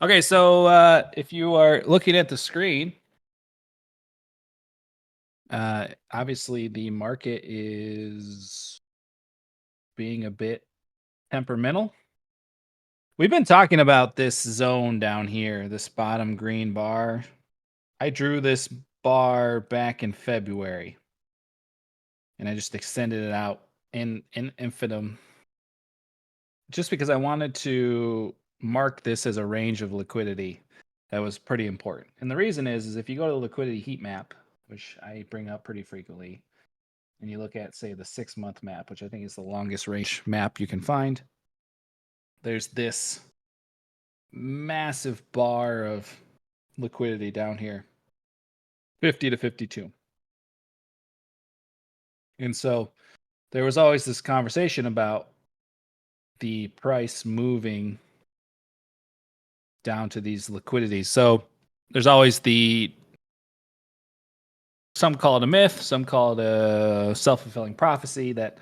Okay, so if you are looking at the screen, obviously the market is being a bit temperamental. We've been talking about this zone down here, this bottom green bar. I drew this bar back in February, and I just extended it out in infinitum, just because I wanted to mark this as a range of liquidity that was pretty important. And the reason is if you go to the liquidity heat map, which I bring up pretty frequently, and you look at, say, the 6-month map, which I think is the longest range map you can find, there's this massive bar of liquidity down here, 50 to 52. And so there was always this conversation about the price moving down to these liquidities. So there's always some call it a myth, some call it a self-fulfilling prophecy that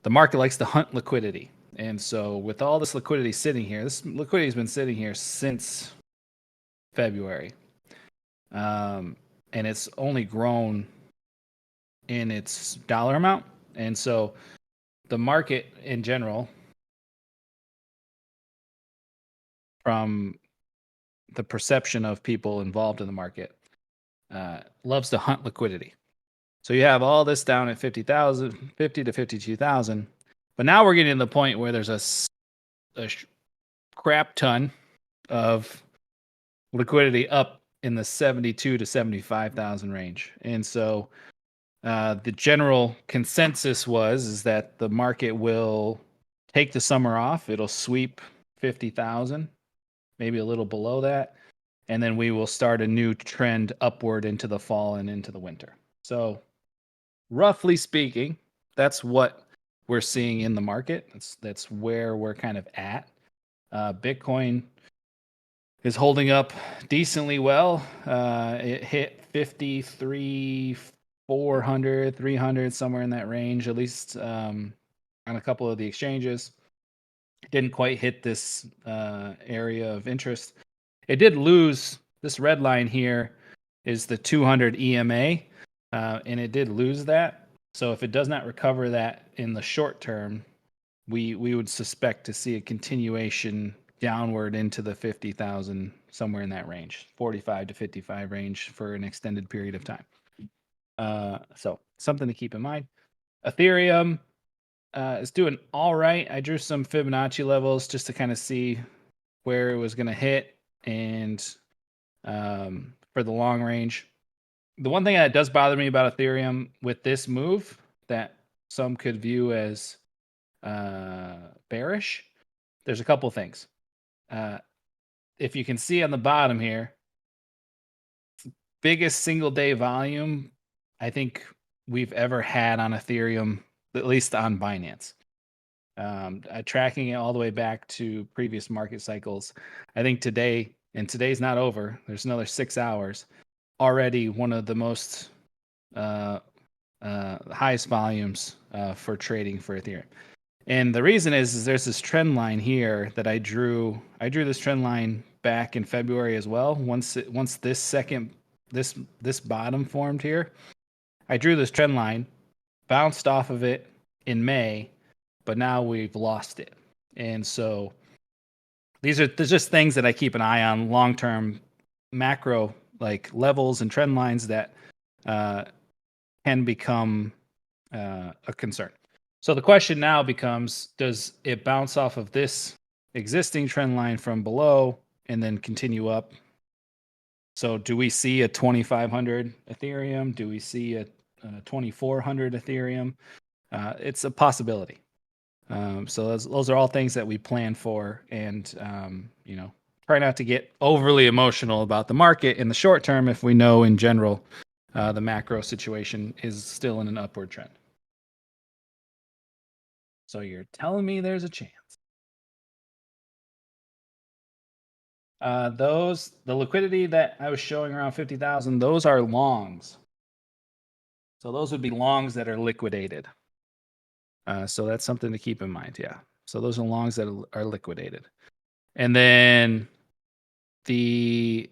the market likes to hunt liquidity. And so with all this liquidity sitting here, this liquidity has been sitting here since February. And it's only grown in its dollar amount. And so the market in general, from the perception of people involved in the market, loves to hunt liquidity. So you have all this down at 50,000, 50 to 52,000. But now we're getting to the point where there's a crap ton of liquidity up in the 72 to 75,000 range. And so the general consensus is that the market will take the summer off. It'll sweep 50,000, maybe a little below that. And then we will start a new trend upward into the fall and into the winter. So roughly speaking, that's what we're seeing in the market. That's where we're kind of at. Bitcoin is holding up decently well. It hit 53, 400, 300, somewhere in that range, at least on a couple of the exchanges. Didn't quite hit this area of interest. It did lose. This red line here is the 200 EMA, and it did lose that. So if it does not recover that in the short term, we would suspect to see a continuation downward into the 50,000, somewhere in that range, 45 to 55 range for an extended period of time. So something to keep in mind. Ethereum is doing all right. I drew some Fibonacci levels just to kind of see where it was going to hit, and for the long range. The one thing that does bother me about Ethereum with this move that some could view as bearish, there's a couple things. If you can see on the bottom here, biggest single day volume I think we've ever had on Ethereum, at least on Binance. Tracking it all the way back to previous market cycles. I think today, and today's not over, there's another 6 hours, already one of the most highest volumes for trading for Ethereum. And the reason is there's this trend line here that I drew. I drew this trend line back in February as well. Once this bottom formed here, I drew this trend line, bounced off of it in May, but now we've lost it. And so there's just things that I keep an eye on, long-term macro like levels and trend lines that can become a concern. So the question now becomes, does it bounce off of this existing trend line from below and then continue up? So do we see a 2,500 Ethereum? Do we see a 2,400 Ethereum? It's a possibility. So those are all things that we plan for, and try not to get overly emotional about the market in the short term if we know in general the macro situation is still in an upward trend. So you're telling me there's a chance. The liquidity that I was showing around 50,000, those are longs. So those would be longs that are liquidated. So that's something to keep in mind. Yeah. So those are longs that are liquidated. And then the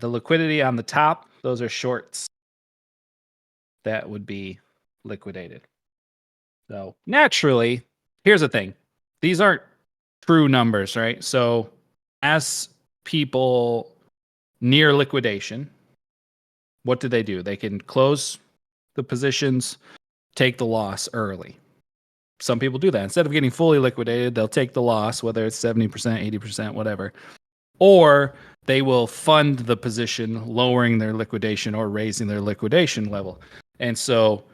liquidity on the top, those are shorts that would be liquidated. So naturally, here's the thing. These aren't true numbers, right? So as people near liquidation, what do? They can close the positions, take the loss early. Some people do that. Instead of getting fully liquidated, they'll take the loss, whether it's 70%, 80%, whatever. Or they will fund the position, lowering their liquidation or raising their liquidation level. And so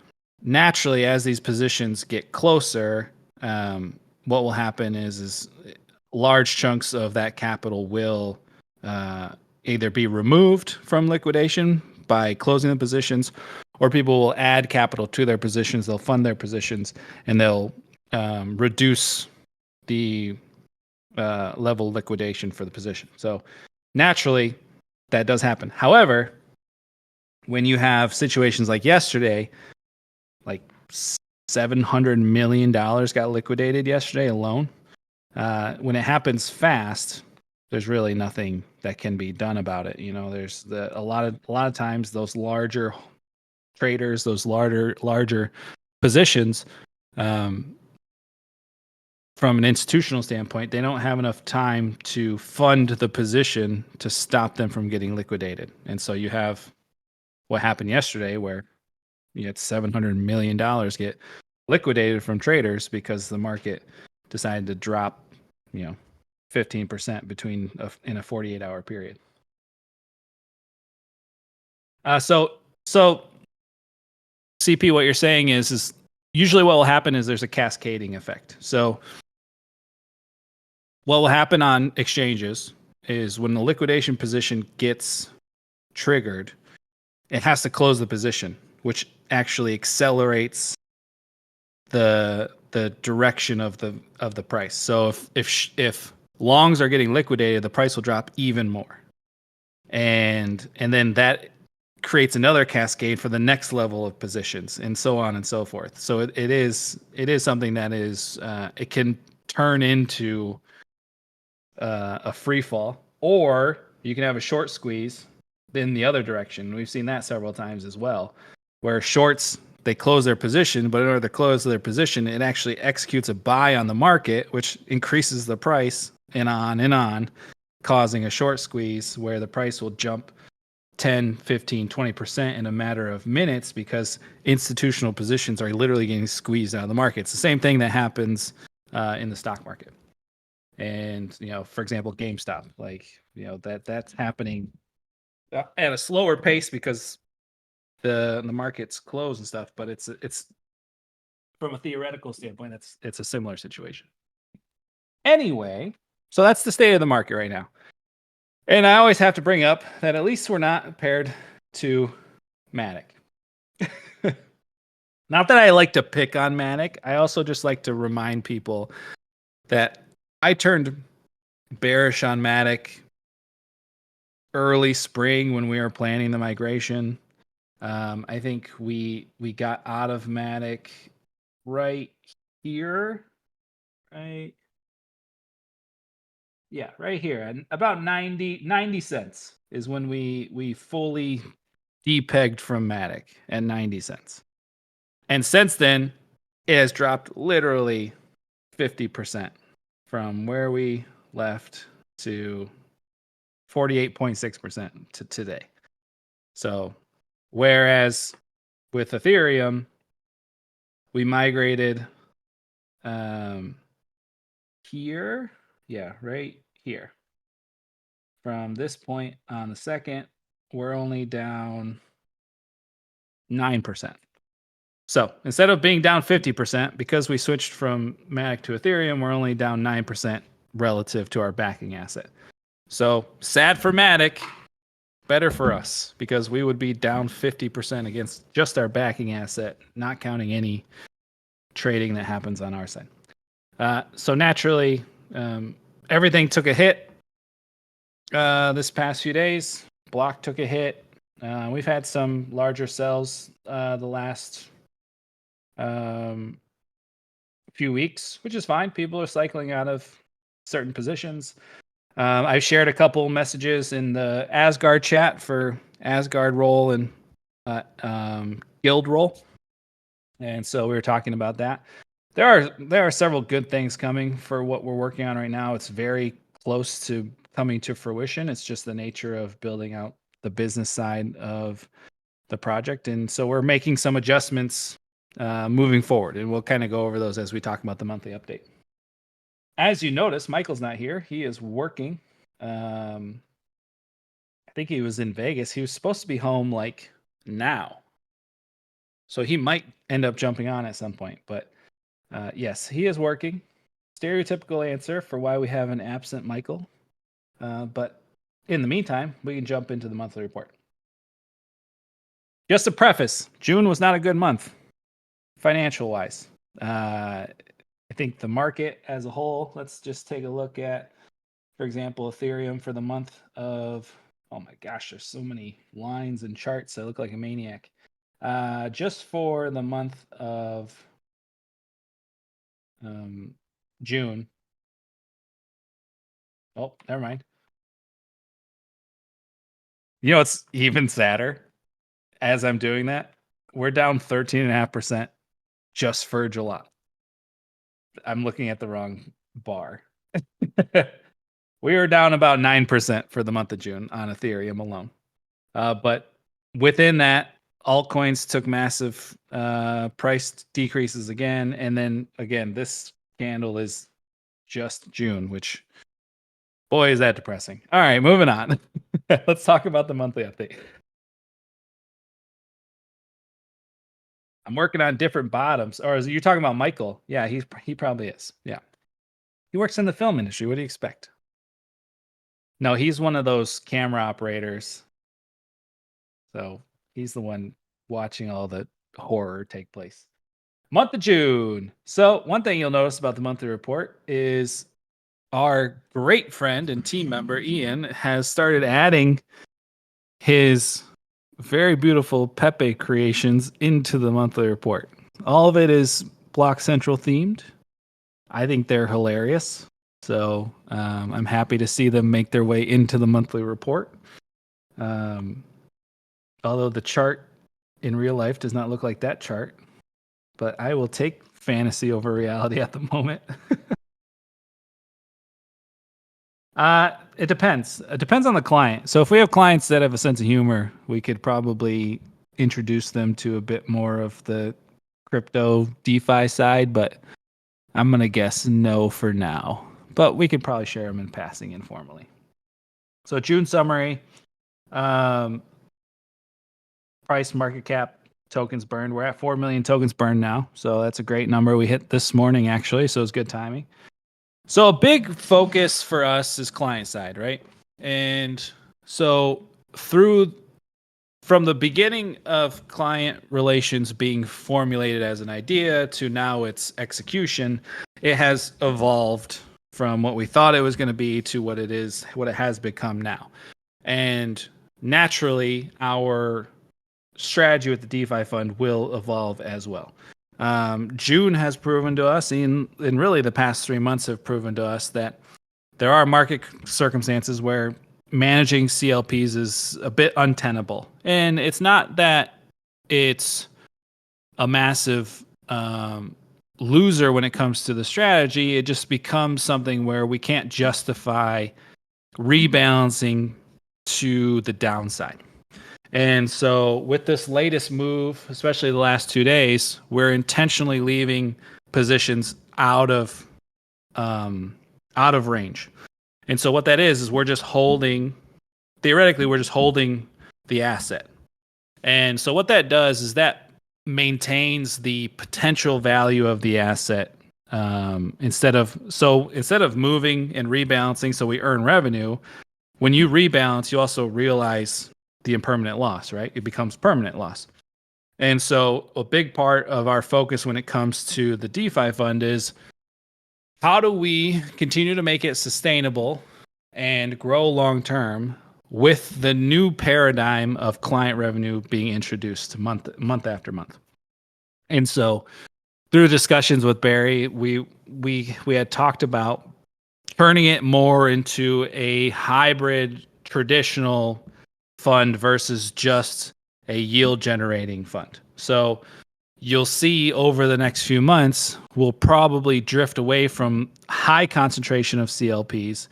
naturally, as these positions get closer, what will happen is large chunks of that capital will either be removed from liquidation by closing the positions, or people will add capital to their positions. They'll fund their positions, and they'll reduce the level of liquidation for the position. So naturally, that does happen. However, when you have situations like yesterday, like $700 million got liquidated yesterday alone, when it happens fast, there's really nothing that can be done about it. You know, there's a lot of times those larger traders, those larger positions, from an institutional standpoint, they don't have enough time to fund the position to stop them from getting liquidated. And so you have what happened yesterday, where you had $700 million get liquidated from traders because the market decided to drop, 15% in a 48-hour period. So CP, what you're saying is usually what will happen is there's a cascading effect. So what will happen on exchanges is when the liquidation position gets triggered, it has to close the position, which actually accelerates the direction of the price. So if longs are getting liquidated, the price will drop even more, and then that creates another cascade for the next level of positions, and so on and so forth. So it is something that is it can turn into a free fall, or you can have a short squeeze in the other direction. We've seen that several times as well, where shorts, they close their position, but in order to close their position, it actually executes a buy on the market, which increases the price and on, causing a short squeeze where the price will jump 10, 15, 20% in a matter of minutes because institutional positions are literally getting squeezed out of the market. It's the same thing that happens in the stock market. And, for example, GameStop, that's happening at a slower pace because the market's closed and stuff, but it's from a theoretical standpoint, it's a similar situation. Anyway, so that's the state of the market right now. And I always have to bring up that at least we're not paired to Matic. Not that I like to pick on Matic. I also just like to remind people that I turned bearish on Matic early spring when we were planning the migration. I think we got out of Matic right here, right? Yeah, right here. And about 90 cents is when we fully depegged from Matic at 90 cents. And since then, it has dropped literally 50% from where we left to 48.6% to today. So, whereas with Ethereum, we migrated here. Yeah, right here. From this point on the second, we're only down 9%. So instead of being down 50%, because we switched from Matic to Ethereum, we're only down 9% relative to our backing asset. So sad for Matic, better for us, because we would be down 50% against just our backing asset, not counting any trading that happens on our side. So naturally, everything took a hit this past few days. Block took a hit. We've had some larger sells the last few weeks, which is fine. People are cycling out of certain positions. I've shared a couple messages in the Asgard chat for Asgard role and guild role, and so we were talking about that. There are several good things coming for what we're working on right now. It's very close to coming to fruition. It's just the nature of building out the business side of the project, and so we're making some adjustments moving forward, and we'll kind of go over those as we talk about the monthly update. As you notice, Michael's not here. He is working. I think he was in Vegas. He was supposed to be home like now, so he might end up jumping on at some point. But yes, he is working. Stereotypical answer for why we have an absent Michael. But in the meantime, we can jump into the monthly report. Just a preface, June was not a good month, financial wise. I think the market as a whole, let's just take a look at, for example, Ethereum for the month of, oh my gosh, there's so many lines and charts. I look like a maniac. Just for the month of June. Oh, never mind. You know, it's even sadder. As I'm doing that, we're down 13.5% just for July. I'm looking at the wrong bar. We are down about 9% for the month of June on Ethereum alone. But within that, altcoins took massive price decreases again. And then again, this candle is just June, which, boy, is that depressing. All right, moving on. Let's talk about the monthly update. I'm working on different bottoms. Or you're talking about Michael? Yeah, he probably is. Yeah. He works in the film industry. What do you expect? No, he's one of those camera operators. So he's the one watching all the horror take place. Month of June. So one thing you'll notice about the monthly report is our great friend and team member, Ian, has started adding his very beautiful Pepe creations into the monthly report. All of it is BlockCentral themed. I think they're hilarious. So I'm happy to see them make their way into the monthly report. Although the chart in real life does not look like that chart, but I will take fantasy over reality at the moment. It depends. It depends on the client. So if we have clients that have a sense of humor, we could probably introduce them to a bit more of the crypto DeFi side, but I'm going to guess no for now. But we could probably share them in passing informally. So June summary, price, market cap, tokens burned. We're at 4 million tokens burned now. So that's a great number. We hit this morning, actually. So it's good timing. So a big focus for us is client side, right? And so from the beginning of client relations being formulated as an idea to now its execution, it has evolved from what we thought it was going to be to what it has become now. And naturally, our strategy with the DeFi Fund will evolve as well. June has proven to us, and really the past 3 months have proven to us that there are market circumstances where managing CLPs is a bit untenable. And it's not that it's a massive loser when it comes to the strategy. It just becomes something where we can't justify rebalancing to the downside. And so with this latest move, especially the last 2 days, we're intentionally leaving positions out of range. And so what that is we're just holding, theoretically, we're just holding the asset. And so what that does is that maintains the potential value of the asset instead of moving and rebalancing so we earn revenue. When you rebalance, you also realize the impermanent loss, right? It becomes permanent loss. And so a big part of our focus when it comes to the DeFi fund is how do we continue to make it sustainable and grow long term with the new paradigm of client revenue being introduced month after month. And so through discussions with Barry, we had talked about turning it more into a hybrid traditional fund versus just a yield generating fund. So you'll see over the next few months, we'll probably drift away from high concentration of CLPs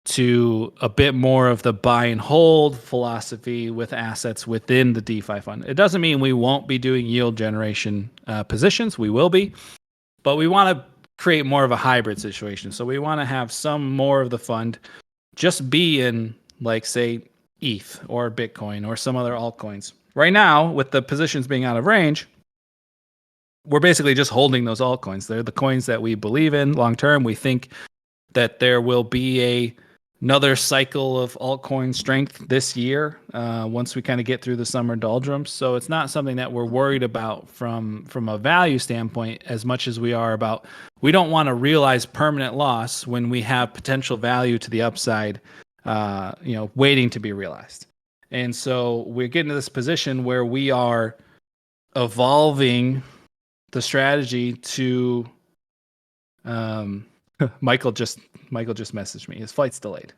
to a bit more of the buy and hold philosophy with assets within the DeFi fund. It doesn't mean we won't be doing yield generation positions. We will be, but we want to create more of a hybrid situation. So we want to have some more of the fund just be in, like, say, ETH or Bitcoin or some other altcoins. Right now, with the positions being out of range, we're basically just holding those altcoins. They're the coins that we believe in long term. We think that there will be another cycle of altcoin strength this year once we kind of get through the summer doldrums. So it's not something that we're worried about from a value standpoint as much as we are about, we don't want to realize permanent loss when we have potential value to the upside, waiting to be realized. And so we're getting to this position where we are evolving the strategy to Michael just messaged me. His flight's delayed.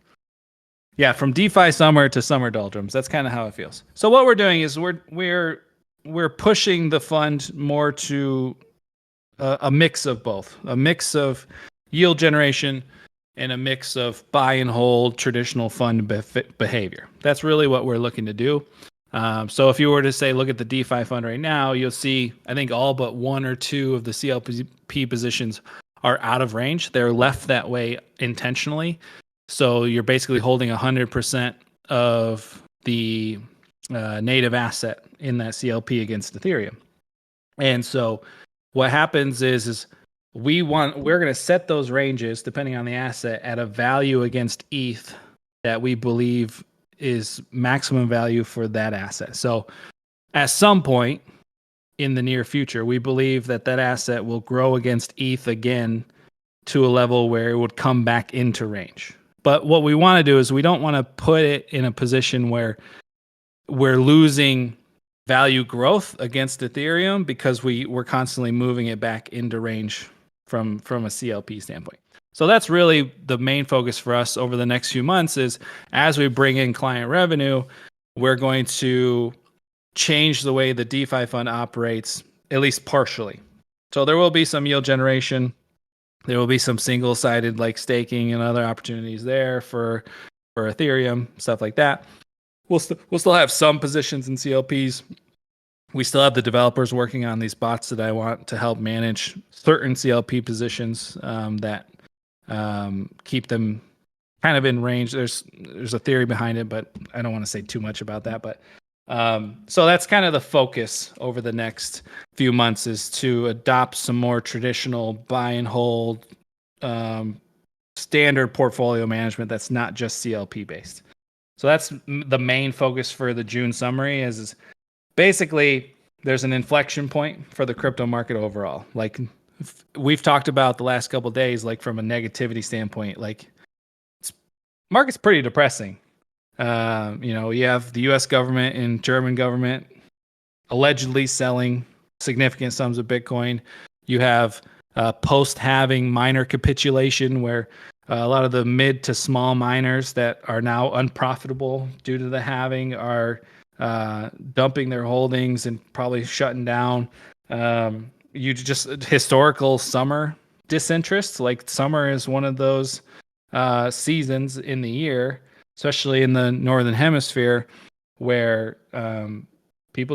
Yeah, from DeFi summer to summer doldrums. That's kind of how it feels. So what we're doing is we're pushing the fund more to a mix of both, a mix of yield generation and a mix of buy and hold traditional fund behavior. That's really what we're looking to do. So if you were to say, look at the DeFi fund right now, you'll see, I think all but one or two of the CLP positions are out of range. They're left that way intentionally. So you're basically holding 100% of the native asset in that CLP against Ethereum. And so what happens is we're going to set those ranges depending on the asset at a value against ETH that we believe is maximum value for that asset. So at some point in the near future, we believe that asset will grow against ETH again to a level where it would come back into range. But what we want to do is we don't want to put it in a position where we're losing value growth against Ethereum because we're constantly moving it back into range from a CLP standpoint. So that's really the main focus for us over the next few months is as we bring in client revenue, we're going to change the way the DeFi fund operates, at least partially. So there will be some yield generation. There will be some single-sided like staking and other opportunities there for Ethereum, stuff like that. We'll still have some positions in CLPs. We still have the developers working on these bots that I want to help manage certain CLP positions that keep them kind of in range. There's a theory behind it, but I don't want to say too much about that. But so that's kind of the focus over the next few months is to adopt some more traditional buy and hold standard portfolio management that's not just CLP based. So that's the main focus for the June summary is basically there's an inflection point for the crypto market overall. Like we've talked about the last couple of days, like from a negativity standpoint, like market's pretty depressing. You have the U.S. government and German government allegedly selling significant sums of Bitcoin. You have post-halving miner capitulation where a lot of the mid to small miners that are now unprofitable due to the halving are dumping their holdings and probably shutting down. You just historical summer disinterest. Like summer is one of those seasons in the year, especially in the northern hemisphere, where people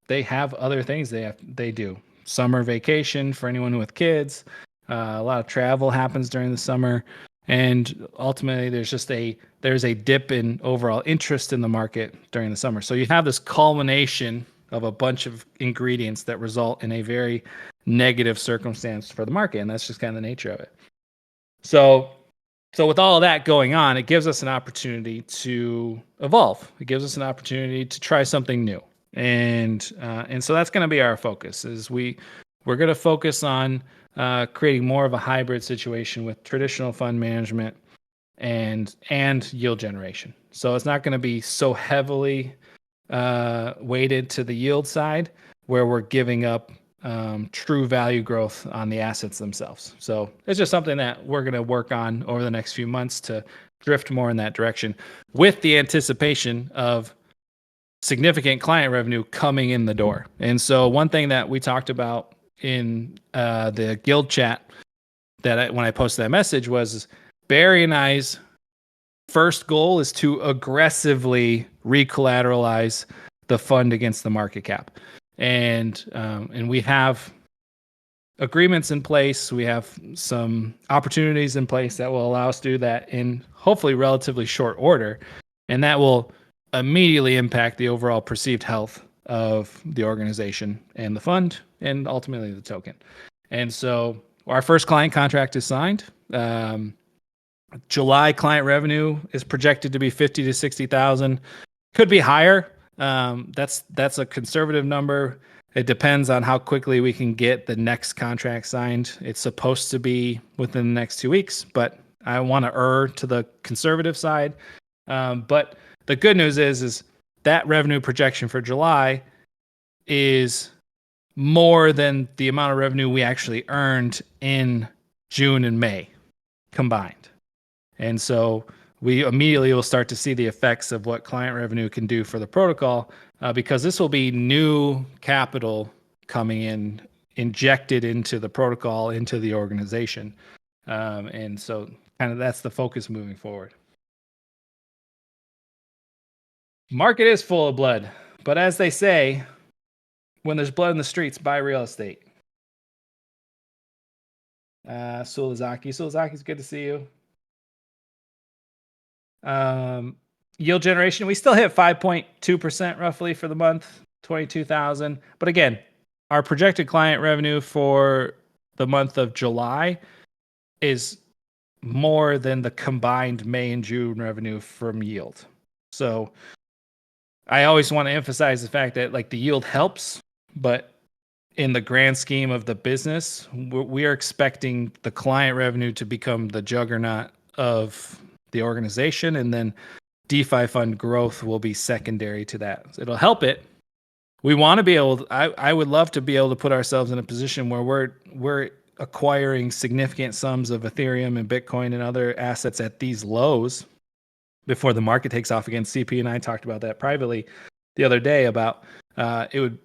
they have other things they do. Summer vacation for anyone with kids. A lot of travel happens during the summer, and ultimately there's a dip in overall interest in the market during the summer. So you have this culmination of a bunch of ingredients that result in a very negative circumstance for the market, and that's just kind of the nature of it. So with all of that going on, it gives us an opportunity to evolve. It gives us an opportunity to try something new, and so that's going to be our focus. Is we're going to focus on creating more of a hybrid situation with traditional fund management and yield generation. So it's not going to be so heavily weighted to the yield side where we're giving up true value growth on the assets themselves. So it's just something that we're going to work on over the next few months to drift more in that direction, with the anticipation of significant client revenue coming in the door. And so one thing that we talked about in the guild chat when I posted that message was Barry and I's first goal is to aggressively recollateralize the fund against the market cap. And we have agreements in place. We have some opportunities in place that will allow us to do that in hopefully relatively short order. And that will immediately impact the overall perceived health of the organization and the fund and ultimately the token. And so our first client contract is signed. July client revenue is projected to be 50 to 60,000. Could be higher. That's a conservative number. It depends on how quickly we can get the next contract signed. It's supposed to be within the next 2 weeks, but I want to err to the conservative side. But the good news is that revenue projection for July is more than the amount of revenue we actually earned in June and May combined. And so we immediately will start to see the effects of what client revenue can do for the protocol, because this will be new capital coming in, injected into the protocol, into the organization. And so kind of that's the focus moving forward. Market is full of blood, but as they say, when there's blood in the streets, buy real estate. Sulazaki, it's good to see you. Yield generation, we still hit 5.2% roughly for the month, 22,000. But again, our projected client revenue for the month of July is more than the combined May and June revenue from yield. So I always want to emphasize the fact that like the yield helps, but in the grand scheme of the business, we are expecting the client revenue to become the juggernaut of the organization, and then DeFi Fund growth will be secondary to that. So it'll help it. We want to be able to, I would love to be able to put ourselves in a position where we're acquiring significant sums of Ethereum and Bitcoin and other assets at these lows before the market takes off again. CP and I talked about that privately the other day about it would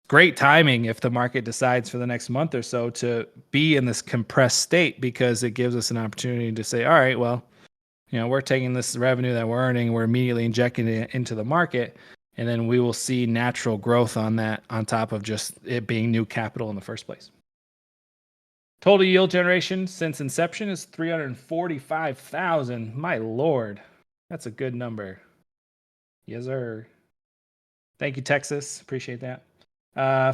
great timing if the market decides for the next month or so to be in this compressed state, because it gives us an opportunity to say, all right, well, you know, we're taking this revenue that we're earning, we're immediately injecting it into the market, and then we will see natural growth on that on top of just it being new capital in the first place. Total yield generation since inception is 345,000. My Lord, that's a good number. Yes, sir. Thank you, Texas. Appreciate that.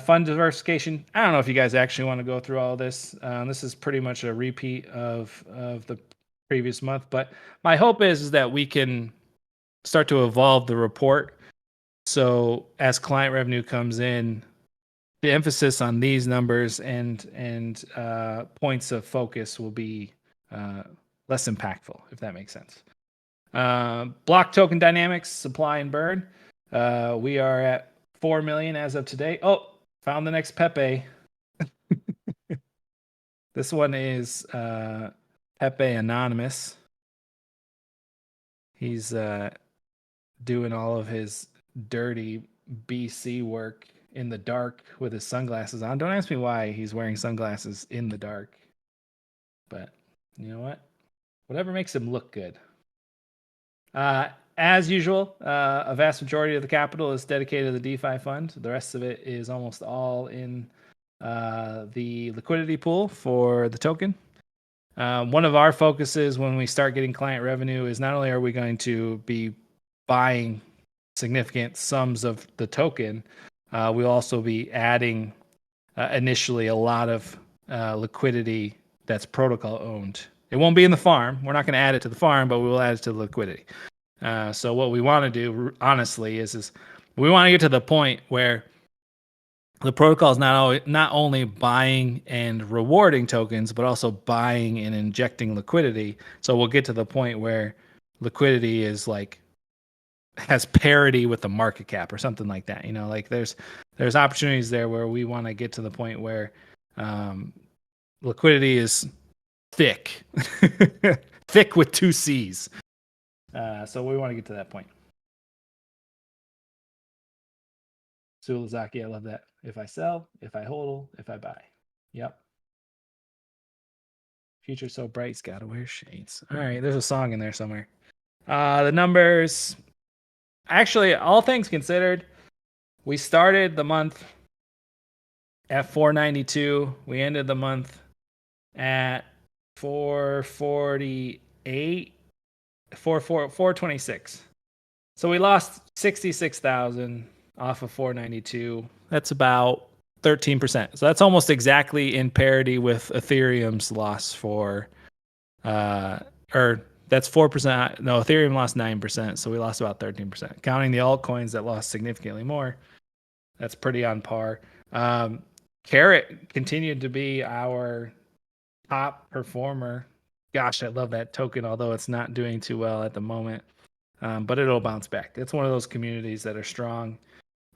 Fund diversification. I don't know if you guys actually want to go through all this. This is pretty much a repeat of the previous month, but my hope is that we can start to evolve the report. So as client revenue comes in, the emphasis on these numbers and points of focus will be less impactful, if that makes sense. Block token dynamics, supply and burn. We are at 4 million as of today. Oh, found the next Pepe. This one is Pepe Anonymous. He's doing all of his dirty BC work in the dark with his sunglasses on. Don't ask me why he's wearing sunglasses in the dark. But you know what? Whatever makes him look good. As usual, a vast majority of the capital is dedicated to the DeFi Fund. The rest of it is almost all in the liquidity pool for the token. One of our focuses when we start getting client revenue is not only are we going to be buying significant sums of the token, we'll also be adding initially a lot of liquidity that's protocol owned. It won't be in the farm. We're not going to add it to the farm, but we will add it to the liquidity. So what we want to do, honestly, is we want to get to the point where the protocol is not only buying and rewarding tokens, but also buying and injecting liquidity. So we'll get to the point where liquidity is like has parity with the market cap or something like that. You know, like there's there's opportunities there where we want to get to the point where liquidity is thick, thick with 2 C's. So we want to get to that point. Sulazaki, I love that. If I sell, if I hold, if I buy. Yep. Future so bright's gotta wear shades. All right, there's a song in there somewhere. The numbers, actually, all things considered, we started the month at 492. We ended the month at 448, 426. So we lost 66,000 off of 492. That's about 13%. So that's almost exactly in parity with Ethereum's loss for, or that's 4%. No, Ethereum lost 9%. So we lost about 13%. Counting the altcoins that lost significantly more, that's pretty on par. Carrot continued to be our top performer. Gosh, I love that token, although it's not doing too well at the moment. But it'll bounce back. It's one of those communities that are strong.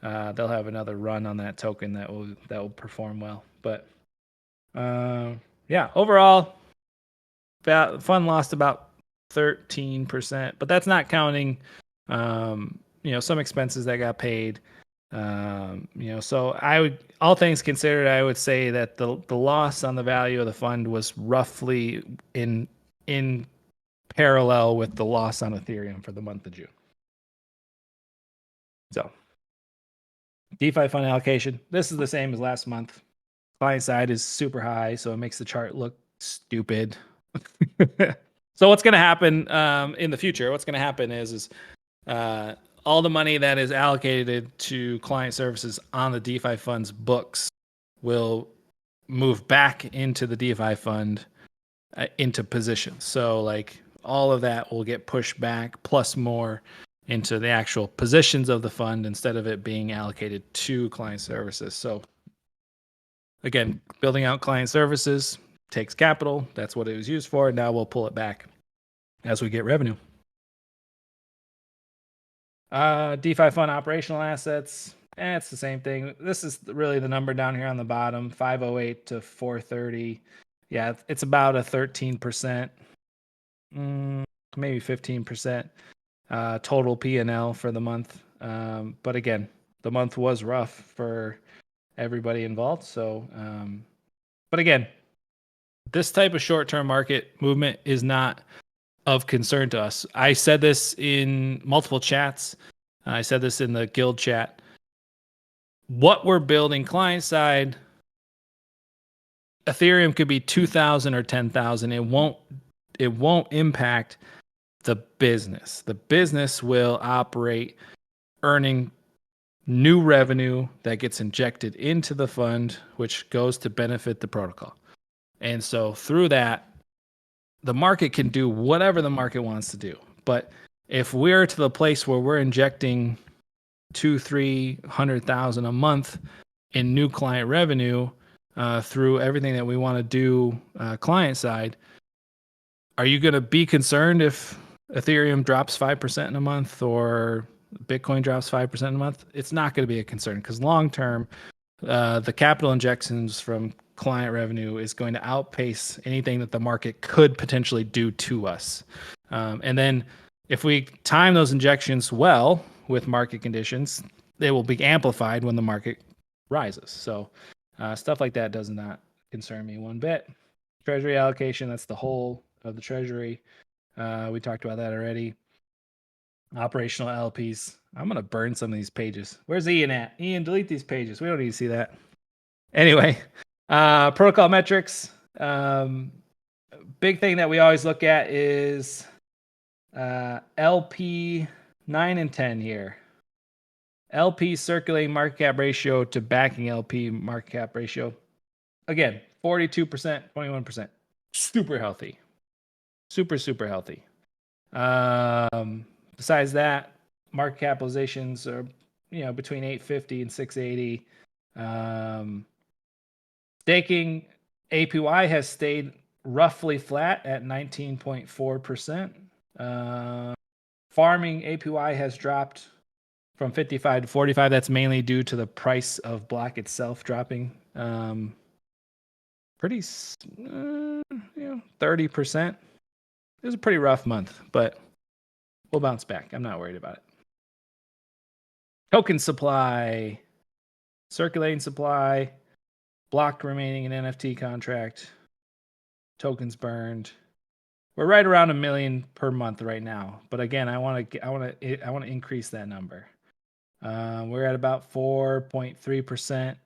They'll have another run on that token that will perform well. But yeah, overall, fund lost about 13%, but that's not counting some expenses that got paid. So I would, all things considered, I would say that the loss on the value of the fund was roughly in parallel with the loss on Ethereum for the month of June. So DeFi fund allocation, this is the same as last month. Client side is super high, so it makes the chart look stupid. So what's going to happen in the future? What's going to happen is all the money that is allocated to client services on the DeFi fund's books will move back into the DeFi fund into positions. So like all of that will get pushed back plus more into the actual positions of the fund instead of it being allocated to client services. So again, building out client services takes capital. That's what it was used for. Now we'll pull it back as we get revenue. DeFi fund operational assets. It's the same thing. This is really the number down here on the bottom, 508 to 430. Yeah, it's about a 13%, maybe 15% total P&L for the month. But again, the month was rough for everybody involved. So, but again, this type of short-term market movement is not of concern to us. I said this in multiple chats. I said this in the guild chat. What we're building client side, Ethereum could be 2,000 or 10,000. It won't impact the business. The business will operate earning new revenue that gets injected into the fund, which goes to benefit the protocol. And so through that, the market can do whatever the market wants to do. But if we're to the place where we're injecting 200,000-300,000 a month in new client revenue through everything that we want to do client side, are you going to be concerned if Ethereum drops 5% in a month or Bitcoin drops 5% in a month? It's not going to be a concern because long term, the capital injections from client revenue is going to outpace anything that the market could potentially do to us. And then if we time those injections well with market conditions, they will be amplified when the market rises. So stuff like that does not concern me one bit. Treasury allocation, that's the whole of the treasury. We talked about that already. Operational LPs. I'm going to burn some of these pages. Where's Ian at? Ian, delete these pages. We don't need to see that. Anyway, protocol metrics. Big thing that we always look at is LP 9 and 10 here. LP circulating market cap ratio to backing LP market cap ratio. Again, 42%, 21%. Super healthy. Super healthy. Besides that, market capitalizations are between 850 and 680. Staking APY has stayed roughly flat at 19.4%. Farming APY has dropped from 55 to 45. That's mainly due to the price of block itself dropping pretty, 30%. It was a pretty rough month, but we'll bounce back. I'm not worried about it. Token supply, circulating supply, blocked remaining in NFT contract, tokens burned. We're right around 1 million per month right now. But again, I want to increase that number. We're at about 4.3%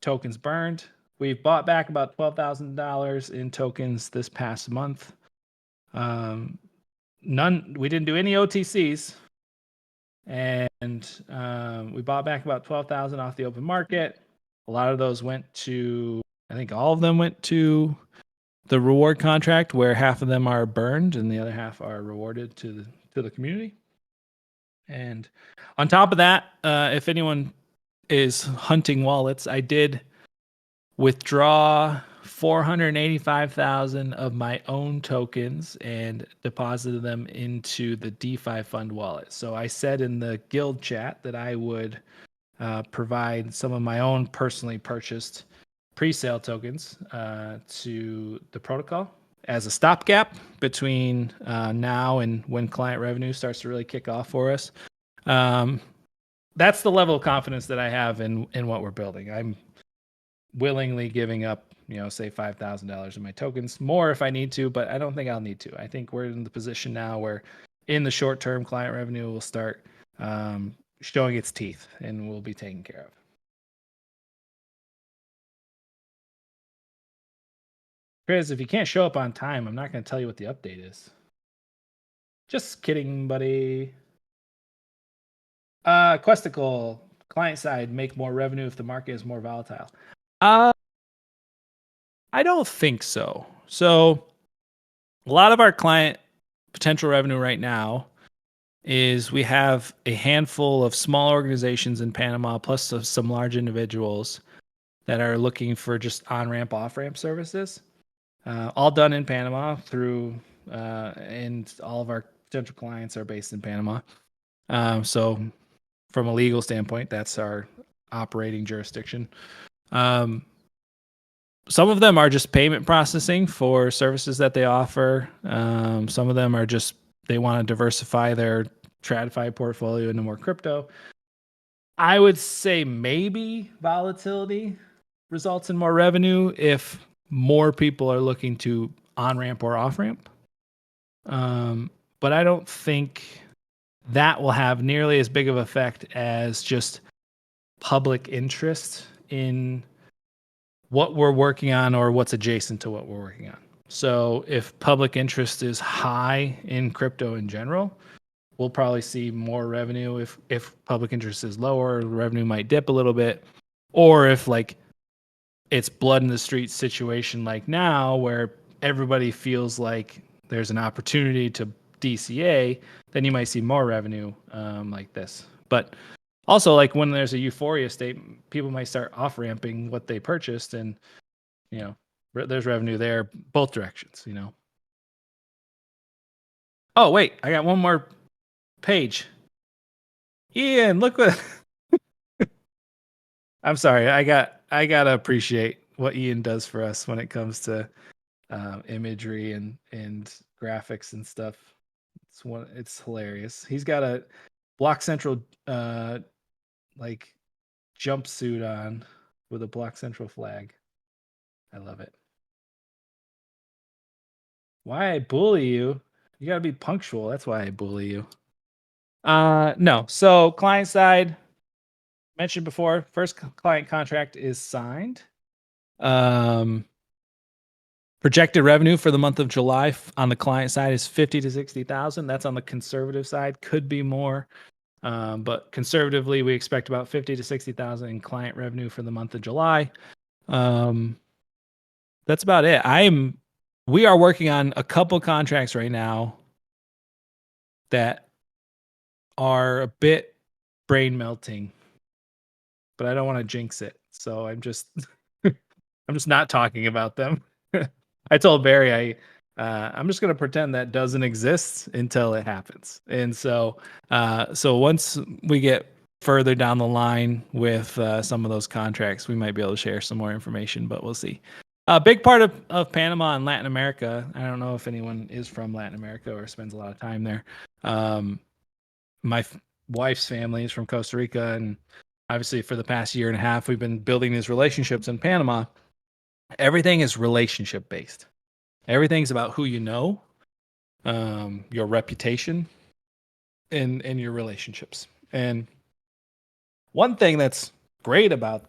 tokens burned. We've bought back about $12,000 in tokens this past month. We didn't do any OTCs, and we bought back about 12,000 off the open market. A lot of those went to, I think all of them went to the reward contract, where half of them are burned and the other half are rewarded to the community. And on top of that, if anyone is hunting wallets, I did withdraw 485,000 of my own tokens and deposited them into the DeFi Fund wallet. So I said in the guild chat that I would provide some of my own personally purchased pre-sale tokens to the protocol as a stopgap between now and when client revenue starts to really kick off for us. That's the level of confidence that I have in what we're building. I'm willingly giving up, say $5,000 in my tokens, more if I need to, but I don't think I'll need to. I think we're in the position now where in the short term, client revenue will start showing its teeth and will be taken care of. Chris, if you can't show up on time, I'm not going to tell you what the update is. Just kidding, buddy. Questicle, client side, make more revenue if the market is more volatile. I don't think so. So a lot of our client potential revenue right now is we have a handful of small organizations in Panama, plus some large individuals that are looking for just on-ramp, off-ramp services. All done in Panama through, and all of our potential clients are based in Panama. So from a legal standpoint, that's our operating jurisdiction. Some of them are just payment processing for services that they offer. Some of them are just, they want to diversify their TradFi portfolio into more crypto. I would say maybe volatility results in more revenue if more people are looking to on-ramp or off-ramp. But I don't think that will have nearly as big of an effect as just public interest in what we're working on or what's adjacent to what we're working on. So if public interest is high in crypto in general, we'll probably see more revenue. If public interest is lower, the revenue might dip a little bit. Or if like it's blood in the street situation like now, where everybody feels like there's an opportunity to DCA, then you might see more revenue like this. But also, like when there's a euphoria state, people might start off-ramping what they purchased, and there's revenue there both directions. Oh wait, I got one more page. Ian, look what. I'm sorry. I gotta appreciate what Ian does for us when it comes to imagery and graphics and stuff. It's hilarious. He's got a BlockCentral like jumpsuit on with a BlockCentral flag. I love it. Why I bully you? You gotta be punctual. That's why I bully you. No. So client side, mentioned before, first client contract is signed. Projected revenue for the month of July on the client side is 50 to 60,000. That's on the conservative side. Could be more. But conservatively, we expect about 50 to 60,000 in client revenue for the month of July. That's about it. We are working on a couple contracts right now that are a bit brain melting, but I don't want to jinx it. So I'm just not talking about them. I told Barry I'm just going to pretend that doesn't exist until it happens. And so once we get further down the line with some of those contracts, we might be able to share some more information, but we'll see. A big part of Panama and Latin America, I don't know if anyone is from Latin America or spends a lot of time there. My wife's family is from Costa Rica, and obviously for the past year and a half, we've been building these relationships in Panama. Everything is relationship based. Everything's about who you know, your reputation, and your relationships. And one thing that's great about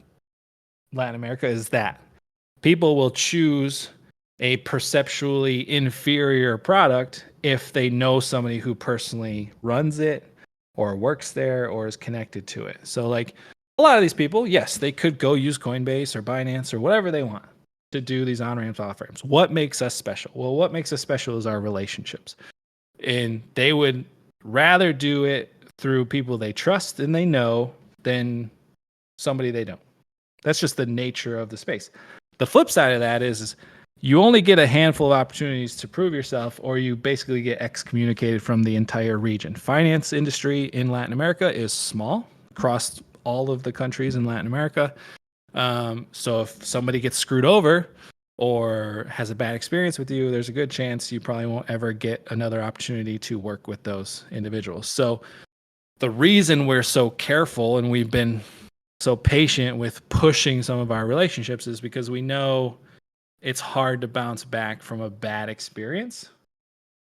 Latin America is that people will choose a perceptually inferior product if they know somebody who personally runs it or works there or is connected to it. So like a lot of these people, yes, they could go use Coinbase or Binance or whatever they want to do these on-ramps, off-ramps. What makes us special? Well, what makes us special is our relationships. And they would rather do it through people they trust and they know than somebody they don't. That's just the nature of the space. The flip side of that is you only get a handful of opportunities to prove yourself, or you basically get excommunicated from the entire region. Finance industry in Latin America is small across all of the countries in Latin America. So if somebody gets screwed over or has a bad experience with you, there's a good chance you probably won't ever get another opportunity to work with those individuals. So the reason we're so careful and we've been so patient with pushing some of our relationships is because we know it's hard to bounce back from a bad experience.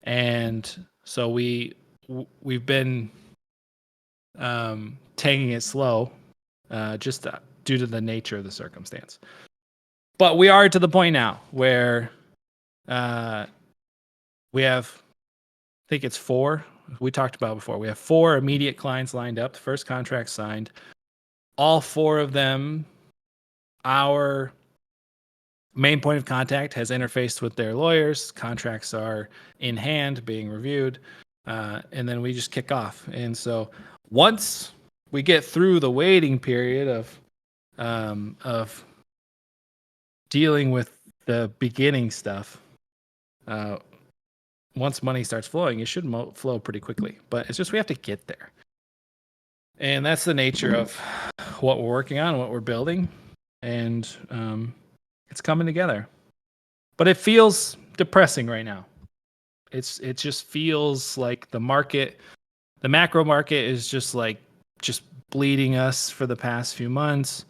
And so we've been taking it slow just due to the nature of the circumstance. But we are to the point now where we have, I think it's 4, we talked about before. We have 4 immediate clients lined up, the first contract signed. All 4 of them, our main point of contact has interfaced with their lawyers. Contracts are in hand, being reviewed, and then we just kick off. And so once we get through the waiting period of dealing with the beginning stuff, once money starts flowing, it should flow pretty quickly. But it's just we have to get there. And that's the nature of what we're working on, what we're building. And it's coming together. But it feels depressing right now. It just feels like the macro market is just bleeding us for the past few months,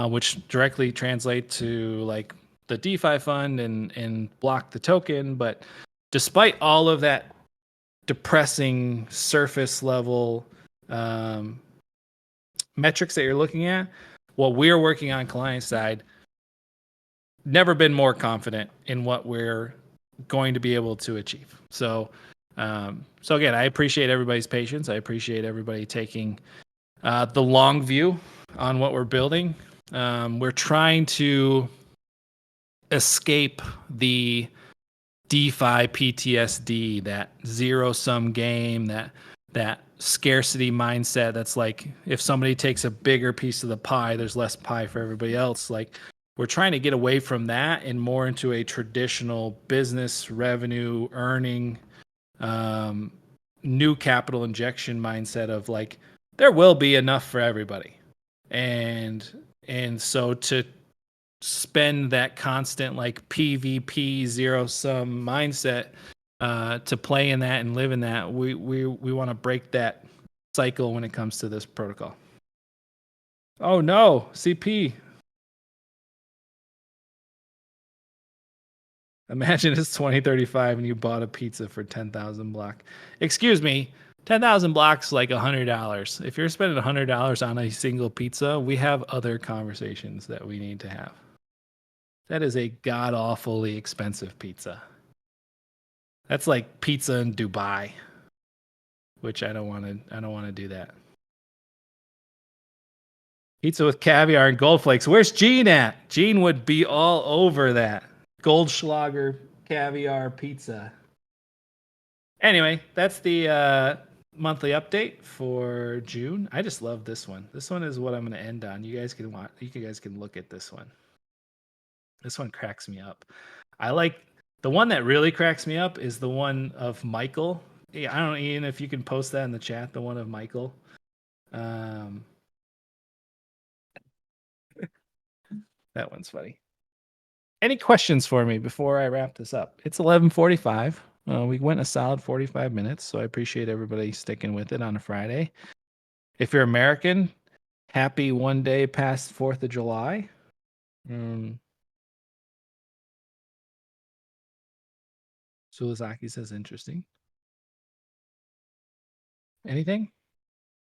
which directly translate to like the DeFi Fund and block the token. But despite all of that depressing surface level metrics that you're looking at, what we're working on client side, never been more confident in what we're going to be able to achieve. So again, I appreciate everybody's patience. I appreciate everybody taking the long view on what we're building. We're trying to escape the DeFi PTSD, that zero-sum game, that scarcity mindset that's like if somebody takes a bigger piece of the pie, there's less pie for everybody else. Like we're trying to get away from that and more into a traditional business revenue earning, new capital injection mindset of like there will be enough for everybody. And so to spend that constant like PvP zero sum mindset to play in that and live in that, we want to break that cycle when it comes to this protocol. Oh no, CP. Imagine it's 2035 and you bought a pizza for 10,000 block. Excuse me, 10,000 blocks like $100. If you're spending $100 on a single pizza, we have other conversations that we need to have. That is a god-awfully expensive pizza. That's like pizza in Dubai, which I don't want to do that. Pizza with caviar and gold flakes. Where's Gene at? Gene would be all over that. Goldschlager caviar pizza. Anyway, that's the monthly update for June. I just love this one. This one is what I'm going to end on. You guys can look at this one. This one cracks me up. I like the one that really cracks me up is the one of Michael. I don't know, Ian, if you can post that in the chat, the one of Michael. Um, that one's funny. Any questions for me before I wrap this up? It's 11:45. We went a solid 45 minutes, so I appreciate everybody sticking with it on a Friday. If you're American, happy one day past 4th of July. Sulazaki says interesting. Anything?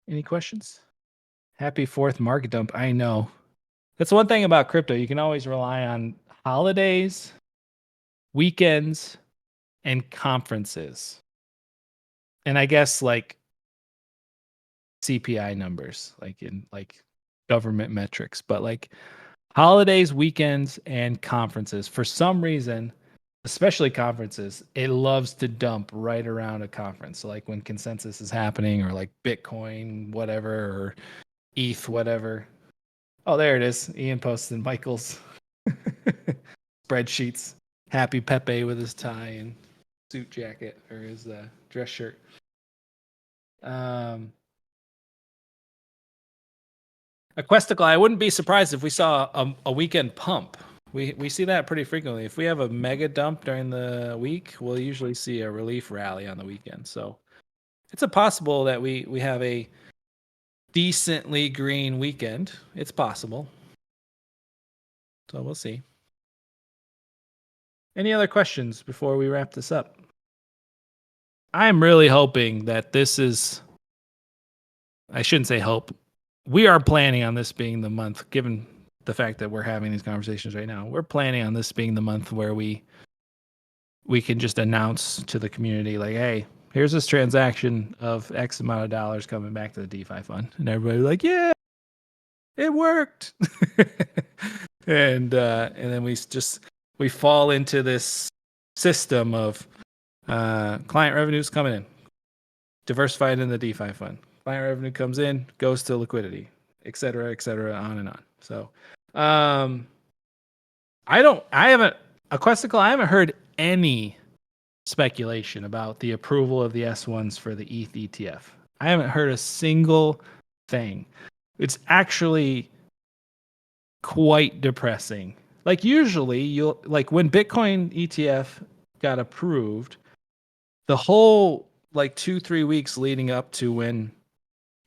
Any questions? Happy 4th market dump. I know. That's one thing about crypto. You can always rely on holidays, weekends, and conferences. And I guess like CPI numbers, like in like government metrics, but like holidays, weekends, and conferences. For some reason, especially conferences, it loves to dump right around a conference. So like when consensus is happening or like Bitcoin, whatever, or ETH, whatever. Oh, there it is. Ian posted Michael's spreadsheets. Happy Pepe with his tie and suit jacket or his dress shirt. A Questicle, I wouldn't be surprised if we saw a weekend pump. We see that pretty frequently. If we have a mega dump during the week, we'll usually see a relief rally on the weekend. So it's a possible that we have a decently green weekend. It's possible. So we'll see. Any other questions before we wrap this up? I'm really hoping that this is, I shouldn't say hope. We are planning on this being the month, given the fact that we're having these conversations right now. We're planning on this being the month where we can just announce to the community, like, hey, here's this transaction of X amount of dollars coming back to the DeFi fund. And everybody like, yeah, it worked. And then we fall into this system of client revenues coming in, diversified in the DeFi fund. Client revenue comes in, goes to liquidity, et cetera, on and on. So I haven't heard any speculation about the approval of the S1s for the ETH ETF. I haven't heard a single thing. It's actually quite depressing. Like usually you'll like when Bitcoin ETF got approved, the whole like 2-3 weeks leading up to when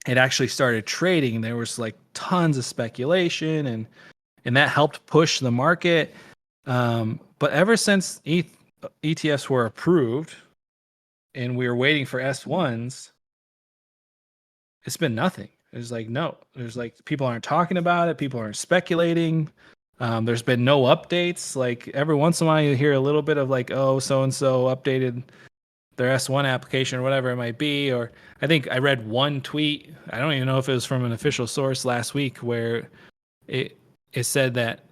it actually started trading, there was like tons of speculation and that helped push the market. But ever since ETFs were approved and we were waiting for S1s, it's been nothing. There's like no, there's like people aren't talking about it, people aren't speculating. There's been no updates. Like every once in a while you hear a little bit of like, oh, so and so updated their S1 application or whatever it might be. Or I think I read one tweet, I don't even know if it was from an official source last week, where it said that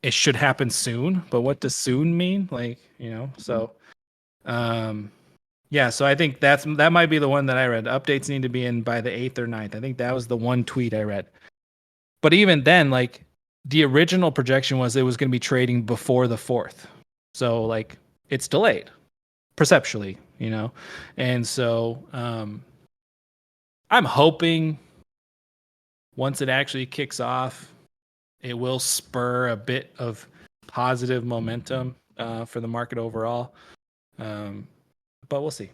it should happen soon. But what does soon mean? Like, so yeah, so I think that might be the one that I read. Updates need to be in by the 8th or 9th. I think that was the one tweet I read. But even then, like the original projection was it was going to be trading before the 4th. So like it's delayed perceptually, And so I'm hoping once it actually kicks off, it will spur a bit of positive momentum for the market overall. But we'll see.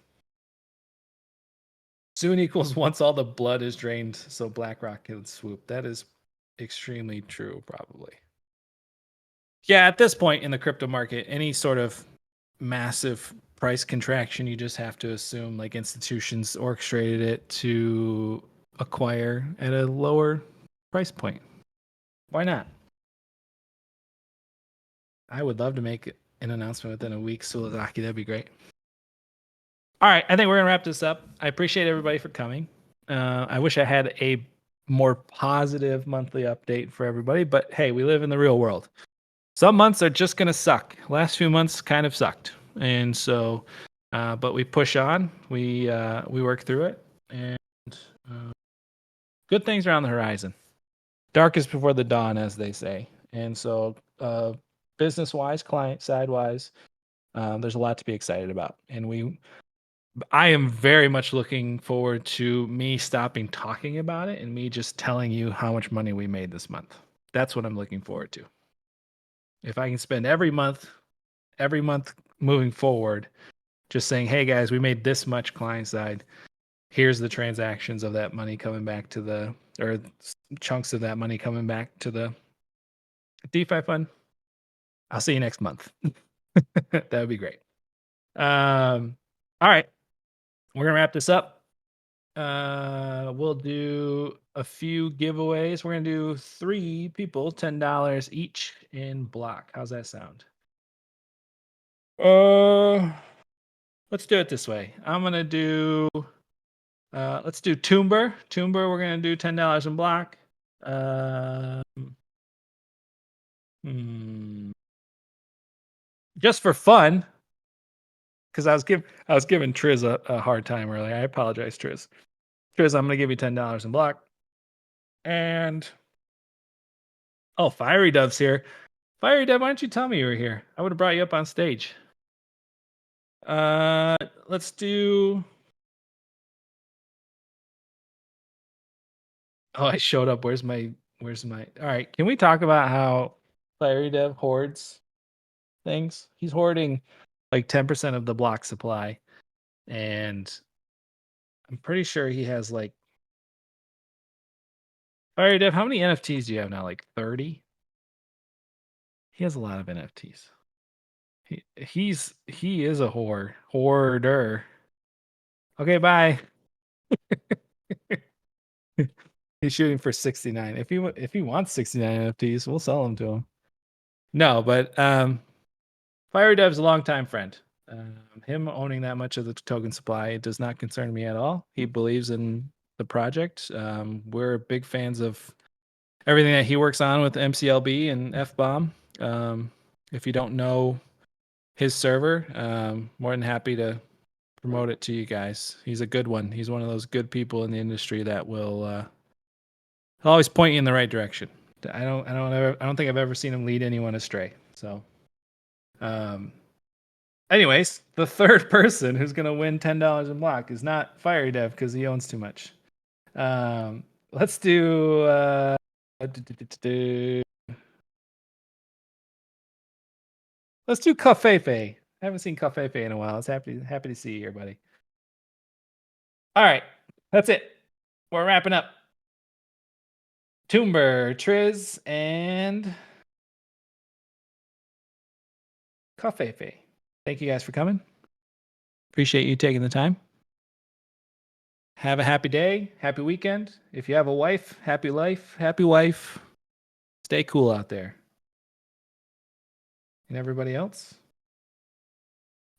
Soon equals once all the blood is drained, so BlackRock can swoop. That is extremely true, probably. Yeah, at this point in the crypto market, any sort of massive price contraction, you just have to assume like institutions orchestrated it to acquire at a lower price point. Why not? I would love to make an announcement within a week, Sulazaki. That'd be great. All right, I think we're gonna wrap this up. I appreciate everybody for coming. I wish I had a more positive monthly update for everybody, but hey, we live in the real world. Some months are just gonna suck. Last few months kind of sucked, and so, but we push on. We work through it, and good things are on the horizon. Darkest before the dawn, as they say. And so, business wise, client side wise, there's a lot to be excited about, and I am very much looking forward to me stopping talking about it and me just telling you how much money we made this month. That's what I'm looking forward to. If I can spend every month moving forward, just saying, hey guys, we made this much client side. Here's the transactions of that money coming back to the, or chunks of that money coming back to the DeFi fund. I'll see you next month. That would be great. All right. We're going to wrap this up. We'll do a few giveaways. We're going to do 3 people, $10 each in block. How's that sound? Let's do it this way. I'm going to do, let's do Toomber. Toomber, we're going to do $10 in block. Just for fun, because I was giving Triz a hard time earlier. I apologize, Triz. Triz, I'm gonna give you $10 in block. And oh, Fiery Dove's here. Fiery Dove, why don't you tell me you were here? I would have brought you up on stage. Let's do. Oh, I showed up. Where's my? All right, can we talk about how Fiery Dove hoards things? He's hoarding like 10% of the block supply, and I'm pretty sure he has like. Fiery Dev, how many NFTs do you have now? Like 30? He has a lot of NFTs. He is a hoarder. Okay, bye. He's shooting for 69. If he wants 69 NFTs, we'll sell them to him. No, but Fiery Dev's a longtime friend. Him owning that much of the token supply does not concern me at all. He believes in the project. We're big fans of everything that he works on with MCLB and FBomb. If you don't know his server, more than happy to promote it to you guys. He's a good one. He's one of those good people in the industry that will always point you in the right direction. I don't think I've ever seen him lead anyone astray. So, anyways, the third person who's gonna win $10 in block is not Fiery Dev because he owns too much. Let's do. Let's do Cafefe. I haven't seen Cafefe in a while. It's happy to see you here, buddy. All right, that's it. We're wrapping up. Toomber, Triz, and Cafefe. Thank you guys for coming. Appreciate you taking the time. Have a happy day, happy weekend. If you have a wife, happy life, happy wife. Stay cool out there. And everybody else,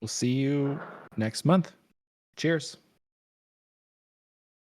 we'll see you next month. Cheers.